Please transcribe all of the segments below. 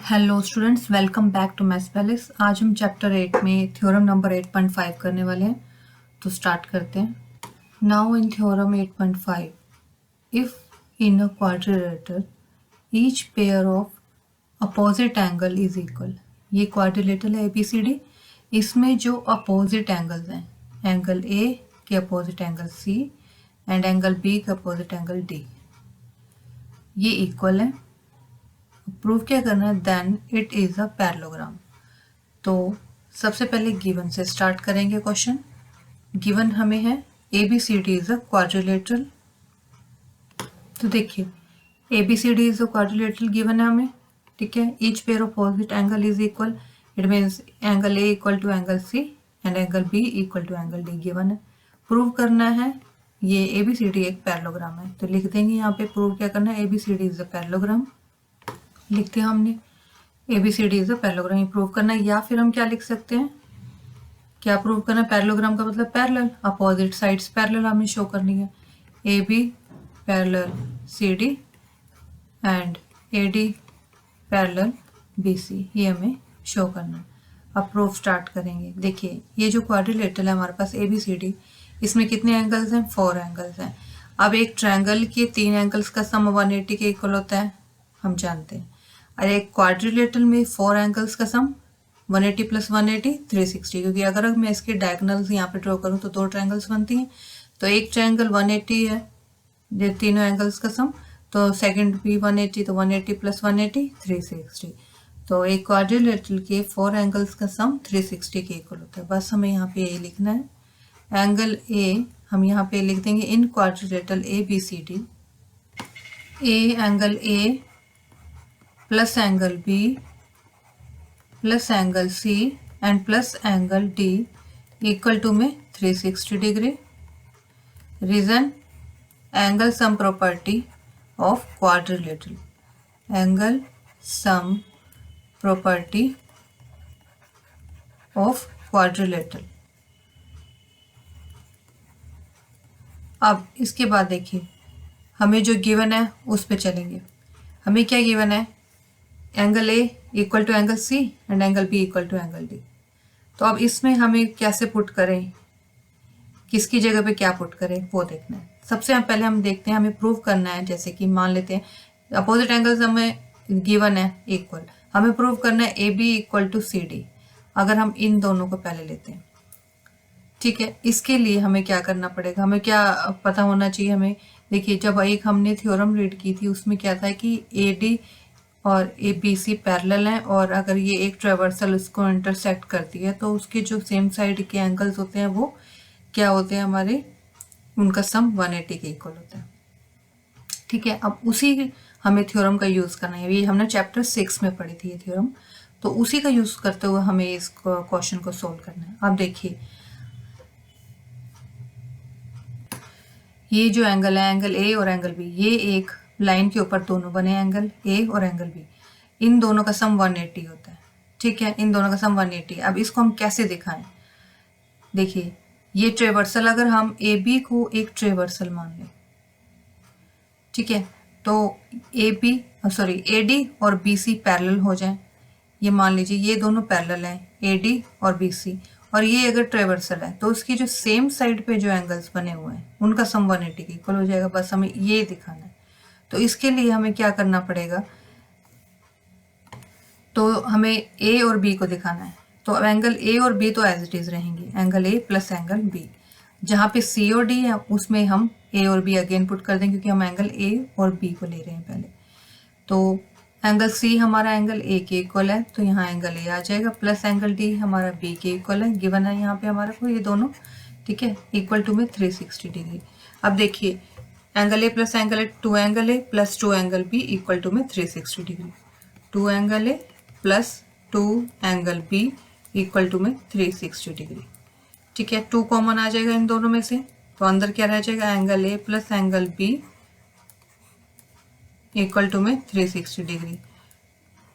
Hello students, welcome back to Maths Palace. आज हम chapter 8 में थ्योरम नंबर 8.5 करने वाले हैं, तो स्टार्ट करते हैं। Now in theorem 8.5, if in a quadrilateral each pair of opposite angle is equal. ये क्वाड्रिलेटरल है ABCD। इसमें जो अपोजिट एंगल्स हैं, एंगल A के opposite angle C and angle B के अपोजिट एंगल D, ये इक्वल है। प्रूव क्या करना है? Then it is a parallelogram. तो सबसे पहले गिवन से स्टार्ट करेंगे क्वेश्चन। गिवन हमें है ABCD इज अ क्वाड्रिलेटरल। तो देखिए ABCD is a quadrilateral given है हमें, ठीक है। Each pair of opposite angle is equal, it means angle A equal to angle C and angle B equal to angle D given है। Prove करना है ये ABCD एक पैरेललोग्राम है, तो लिख देंगे यहाँ पे प्रूव क्या करना है, ABCD इज अ पैरेललोग्राम लिखते हैं हमने। ABCD is a parallelogram prove करना है, या फिर हम क्या लिख सकते हैं, क्या प्रूव करना है? पैरेललोग्राम का मतलब पैरेलल, अपोजिट साइड्स पैरेलल हमें शो करनी है। AB parallel CD and AD parallel BC, ये हमें शो करना है। अब प्रूफ स्टार्ट करेंगे। देखिए ये जो क्वाड्रिलेटरल है हमारे पास ABCD, इसमें कितने एंगल्स हैं? 4 एंगल्स हैं। अब एक ट्रायंगल के 3 एंगल्स का सम 180 के इक्वल होता है, हम जानते हैं। और एक क्वाड्रिलेटरल में 4 एंगल्स का सम 180 प्लस 180 360, क्योंकि अगर मैं इसके डायगोनल्स यहाँ पे ड्रॉ करूँ तो 2 ट्रायंगल्स बनती हैं। तो एक ट्रायंगल 180 है, ये तीनों एंगल्स का सम, तो सेकंड भी 180, तो 180 प्लस 180 360। तो एक क्वाड्रिलेटरल के 4 एंगल्स का सम 360 के इक्वल होता है। बस हमें यहाँ पे ये लिखना है। एंगल A हम यहाँ पे लिख देंगे in quadrilateral ABCD, angle A plus angle B plus angle C and plus angle D equal to में 360 degree. Reason, angle sum property of quadrilateral, angle sum property of quadrilateral. अब इसके बाद देखिए हमें जो गिवन है उस पे चलेंगे। हमें क्या गिवन है? Angle A equal to angle C and angle B equal to angle D। तो अब इसमें हमें कैसे पुट करें, किसकी जगह पे क्या पुट करें, वो देखना है। सबसे पहले हम देखते हैं, हमें प्रूव करना है। जैसे कि मान लेते हैं अपोजिट एंगल्स हमें गिवन है इक्वल, हमें प्रूव करना है AB इक्वल टू CD। अगर हम इन दोनों को पहले लेते हैं, ठीक है, इसके लिए हमें क्या करना पड़ेगा, हमें क्या पता होना चाहिए हमें। देखिए जब एक हमने थ्योरम रीड की थी उसमें क्या था कि AD और ABC पैरेलल हैं, और अगर ये एक ट्रावर्सल उसको इंटरसेक्ट करती है तो उसके जो सेम साइड के एंगल्स होते हैं वो क्या होते हैं हमारे, उनका सम 180 के इक्वल होता है, ठीक है। अब उसी हमें थ्योरम का यूज करना है। ये हमने चैप्टर 6 में पढ़ी थी ये थ्योरम, तो उसी का यूज करते हुए हमें इस क्वेश्चन को सोल्व करना है। अब देखिए ये जो एंगल है, एंगल A और एंगल B, ये एक लाइन के ऊपर दोनों बने एंगल A और एंगल B, इन दोनों का सम 180 होता है, ठीक है। इन दोनों का सम 180। अब इसको हम कैसे दिखाएं? देखिए ये ट्रेवर्सल, अगर हम AB को एक ट्रेवर्सल मान लें, ठीक है, तो AD और BC पैरेलल हो जाएं। ये मान लीजिए ये दोनों पैरेलल हैं, AD और BC, और ये अगर ट्रेवर्सल है तो उसकी जो सेम साइड पे जो एंगल्स बने हुए हैं उनका सम 180 के इक्वल हो जाएगा। बस हमें ये दिखाना है। तो इसके लिए हमें क्या करना पड़ेगा, तो हमें A और B को दिखाना है। तो एंगल A और B तो एज इट इज रहेंगे, angle A plus angle B। जहाँ पे C और D है उसमें हम A और B अगेन पुट कर दें, क्योंकि हम एंगल A और B को ले रहे हैं पहले। तो एंगल C हमारा एंगल A के इक्वल है, तो यहाँ एंगल A आ जाएगा, प्लस एंगल D हमारा B के इक्वल है, गिवन है यहाँ पे हमारे को ये दोनों, ठीक है, इक्वल टू में 360 डिग्री। अब देखिए angle A plus angle A, 2 angle A plus 2 angle B equal to में 360 degree. 2 angle A plus 2 angle B equal to में 360 डिग्री, ठीक है। 2 कॉमन आ जाएगा इन दोनों में से, तो अंदर क्या रह जाएगा, angle A plus angle B equal to में 360 डिग्री।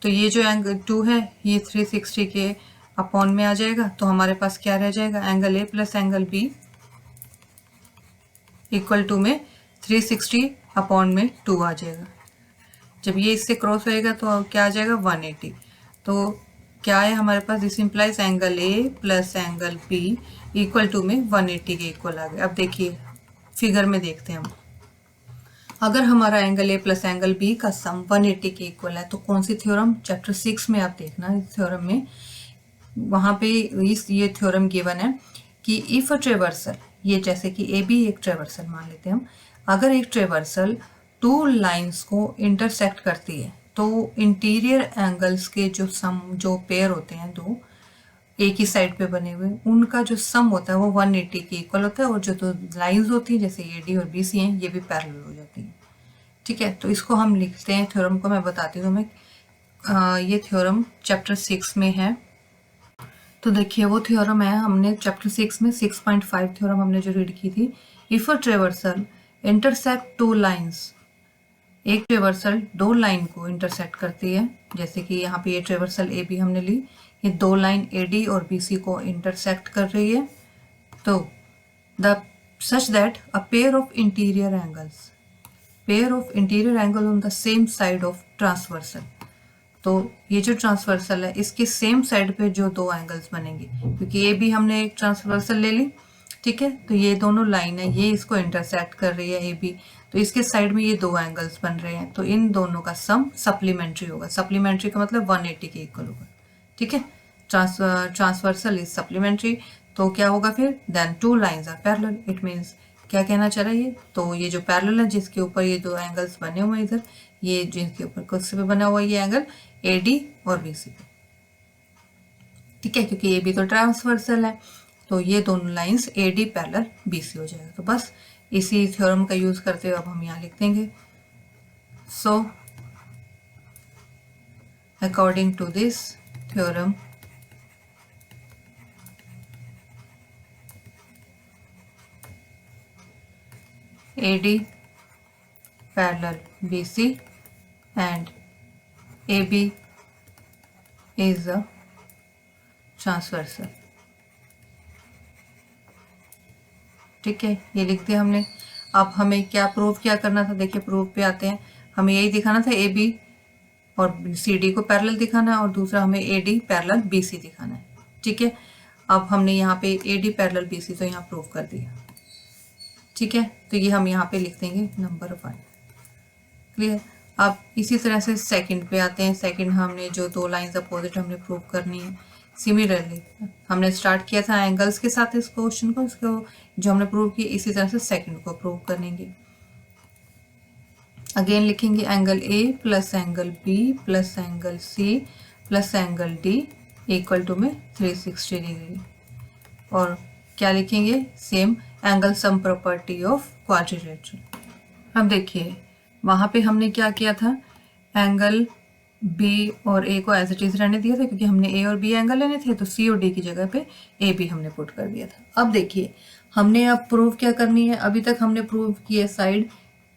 तो ये जो एंगल 2 है ये 360 के अपॉन में आ जाएगा, तो हमारे पास क्या रह जाएगा, angle A plus angle B equal to में 360 अपॉन में 2 आ जाएगा, जब ये इससे क्रॉस होएगा तो क्या आ जाएगा 180। तो क्या है हमारे पास, this implies angle A plus angle B equal to में 180 के इक्वल आ गया। अब देखिए फिगर में देखते हैं हम, अगर हमारा angle A plus angle B का सम 180 के इक्वल है तो कौन सी थ्योरम, चैप्टर 6 में आप देखना इस थ्योरम में, वहां पे ये थ्योरम गिवन है कि इफ अ ट्रेवर्सल, ये जैसे कि ए बी एक ट्रेवर्सल मान लेते हैं हम, अगर एक ट्रेवर्सल टू लाइंस को इंटरसेक्ट करती है तो इंटीरियर एंगल्स के जो सम, जो पेयर होते हैं दो एक ही साइड पे बने हुए, उनका जो सम होता है वो 180 के इक्वल होता है, और जो दो लाइंस होती हैं जैसे ए डी और बी सी हैं ये भी पैरेलल हो जाती हैं। ठीक है, तो इसको हम लिखते हैं, थ्योरम को मैं बताती हूँ तुम्हें। ये थ्योरम चैप्टर 6 में है। तो देखिए वो थ्योरम है, हमने चैप्टर 6 में 6.5 थ्योरम हमने जो रीड की थी। If a traversal intersect two lines, एक ट्रेवर्सल दो लाइन को इंटरसेक्ट करती है, जैसे कि यहाँ पे ये ट्रेवर्सल ए बी हमने ली, ये दो लाइन ए डी और बी सी को इंटरसेक्ट कर रही है, तो the such that a pair of interior angles, pair of interior angle on the same side of transversal, तो ये जो ट्रांसवर्सल है इसके सेम साइड पे जो दो एंगल्स बनेंगे, क्योंकि ये भी हमने एक ट्रांसवर्सल ले ली, ठीक है, तो ये दोनों लाइन है, ये इसको इंटरसेक्ट कर रही है ए बी, तो इसके साइड में ये दो एंगल्स बन रहे हैं, तो इन दोनों का सम सप्लीमेंट्री होगा। सप्लीमेंट्री का मतलब 180 के इक्वल होगा। ठीक है, ट्रांसवर्सल इज सप्लीमेंट्री, तो क्या होगा फिर, then two lines are parallel. It means क्या कहना चाह रहा है ये, तो ये जो पैरेलल है जिसके ऊपर ये दो एंगल्स बने हुए हैं इधर, ये जिनके ऊपर किस पे बना हुआ है ये एंगल ए डी और बी सी पे, ठीक है, क्योंकि ये भी तो ट्रांसवर्सल है, तो ये दोनों lines A D parallel B C हो जाएगा। तो बस इसी थ्योरम का यूज करते हुए अब हम यहाँ लिख देंगे, so according to this theorem AD parallel BC and AB is a transversal। ठीक है, ये लिख दिया हमने। अब हमें क्या प्रूव क्या करना था, देखिए प्रूव पे आते हैं। हमें यही दिखाना था AB और CD को पैरेलल दिखाना है, और दूसरा हमें AD पैरेलल BC दिखाना है। ठीक है, अब हमने यहाँ पे AD पैरेलल BC तो यहाँ प्रूव कर दिया। ठीक है, तो ये हम यहाँ पे लिख देंगे नंबर 1। क्लियर। अब इसी तरह से सेकंड पे आते हैं। सेकंड हमने जो दो लाइंस अपोजिट हमने प्रूव करनी है। सिमिलरली हमने स्टार्ट किया था एंगल्स के साथ इस क्वेश्चन को, इसको जो हमने प्रूव किया, इसी तरह से सेकंड को प्रूव करेंगे। अगेन लिखेंगे angle A plus angle B plus angle C plus angle D equal to में 360 डिग्री, और क्या लिखेंगे, same angle sum property of quadrilateral. अब देखिए वहां पे हमने क्या किया था, एंगल बी और ए को एज इट इज रहने दिया था, क्योंकि हमने ए और बी एंगल लेने थे, तो सी और डी की जगह पे ए बी हमने पुट कर दिया था। अब देखिए हमने अब प्रूव क्या करनी है, अभी तक हमने प्रूव किया side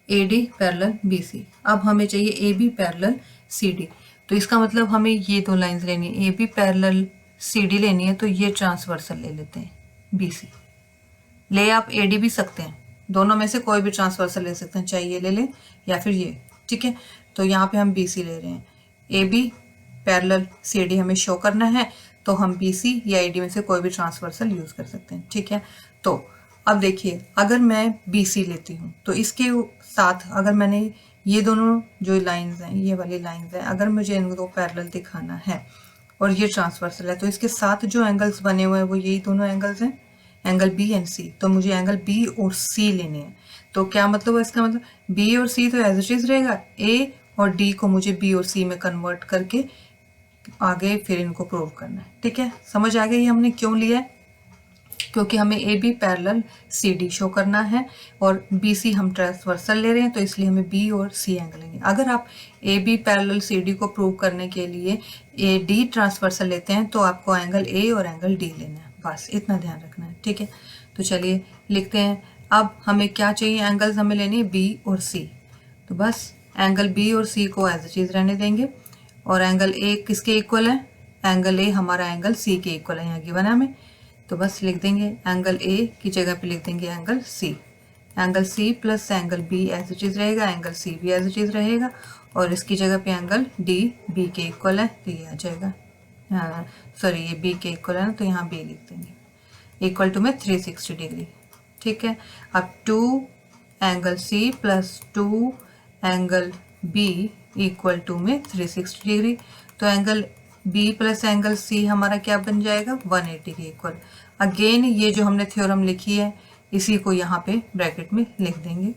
A D parallel B C, अब हमें चाहिए A B parallel C D. तो इसका मतलब हमें ये दो लाइंस लेनी है, A B parallel C D लेनी है, तो ये ट्रांसवर्सल ले लेते हैं बी सी। ले आप ए डी भी सकते हैं, दोनों में से कोई भी ट्रांसवर्सल ले सकते हैं, चाहे ये ले लें या फिर ये। ठीक है, तो यहाँ पे हम बी सी ले रहे हैं, A B parallel C D हमें शो करना है, तो हम बी सी या ए डी में से कोई भी ट्रांसवर्सल यूज कर सकते हैं। ठीक है, तो अब देखिए अगर मैं बी सी लेती हूँ तो इसके साथ अगर मैंने ये दोनों जो लाइंस हैं, ये वाली लाइंस हैं, अगर मुझे इनको पैरेलल दिखाना है और ये ट्रांसवर्सल है, तो इसके साथ जो एंगल्स बने हुए हैं वो यही दोनों एंगल्स हैं, एंगल बी एंड सी। तो मुझे एंगल बी और सी लेने हैं, तो क्या मतलब है इसका, मतलब बी और सी तो एज इट इज रहेगा, ए और डी को मुझे बी और सी में कन्वर्ट करके आगे फिर इनको प्रूव करना है। ठीक है, समझ आ गई हमने क्यों लिया है, क्योंकि हमें A B parallel C D show करना है और बी सी हम ट्रांसवर्सल ले रहे हैं, तो इसलिए हमें बी और सी एंगल लेंगे। अगर आप A B parallel C D को प्रूव करने के लिए ए डी ट्रांसवर्सल लेते हैं तो आपको एंगल ए और एंगल डी लेना है, बस इतना ध्यान रखना है। ठीक है, तो चलिए लिखते हैं। अब हमें क्या चाहिए, एंगल्स हमें लेने हैं बी और सी, तो बस एंगल बी और सी को एज ए चीज रहने देंगे, और एंगल ए किसके इक्वल है, एंगल ए हमारा एंगल सी के इक्वल है, यहाँ गिवन है हमें, तो बस लिख देंगे एंगल ए की जगह पे लिख देंगे angle C angle C plus angle B as it is रहेगा, एंगल सी भी एज इट इज़ रहेगा, और इसकी जगह पे एंगल डी बी के इक्वल है तो ये आ जाएगा। हाँ सॉरी, ये बी के इक्वल है ना, तो यहाँ बी लिख देंगे, इक्वल टू में 360 डिग्री। ठीक है, अब 2 angle C plus 2 angle B equal to में 360 डिग्री। तो angle B plus angle C हमारा क्या बन जाएगा, 180 के इक्वल। अगेन ये जो हमने थ्योरम लिखी है इसी को यहाँ पे ब्रैकेट में लिख देंगे।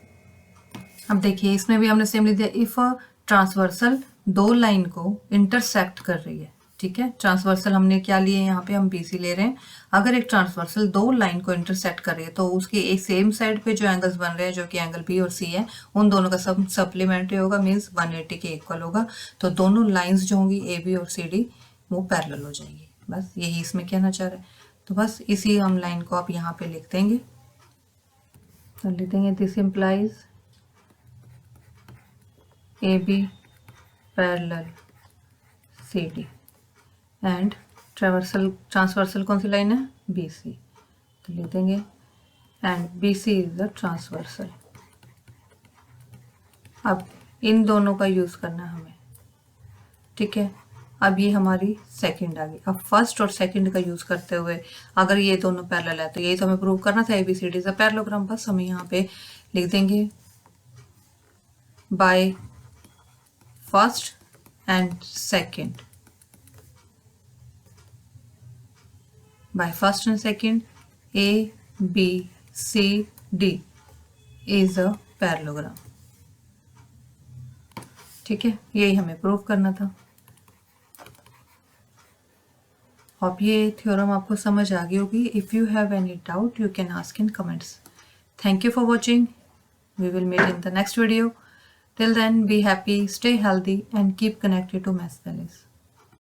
अब देखिए इसमें भी हमने सेम लिख दिया, इफ अ ट्रांसवर्सल दो लाइन को इंटरसेक्ट कर रही है। ठीक है, ट्रांसवर्सल हमने क्या लिए, यहाँ पे हम बीसी ले रहे हैं। अगर एक ट्रांसवर्सल दो लाइन को इंटरसेक्ट कर रही है तो उसके एक सेम साइड पे जो एंगल्स बन रहे हैं जो कि एंगल बी और सी है, उन दोनों का सब सप्लीमेंट्री होगा, मीन्स 180 के इक्वल होगा। तो दोनों लाइन्स जो होंगी ए बी और सी डी वो पैरेलल हो जाएंगी। बस यही इसमें कहना चाह रहे हैं। तो बस इसी हम लाइन को आप यहाँ पे लिख देंगे, तो लिख देंगे this implies A B parallel C D and transversal कौन सी लाइन है, बी सी, तो लिख देंगे and B C is the transversal. अब इन दोनों का यूज़ करना है हमें। ठीक है, अब ये हमारी सेकंड आ गई। अब फर्स्ट और सेकंड का यूज़ करते हुए अगर ये दोनों पैरेलल है तो यही तो हमें प्रूव करना था, A B C D is a parallelogram. बस हम यहाँ पे लिख देंगे by first and second, by first and second A, B, C, D is a parallelogram। ठीक है, यही हमें प्रूव करना था। अब ये थ्योरम आपको समझ आ गई होगी। If you have any doubt you can ask in comments. Thank you for watching, we will meet in the next video. Till then, be happy, stay healthy and keep connected to Maths Palace.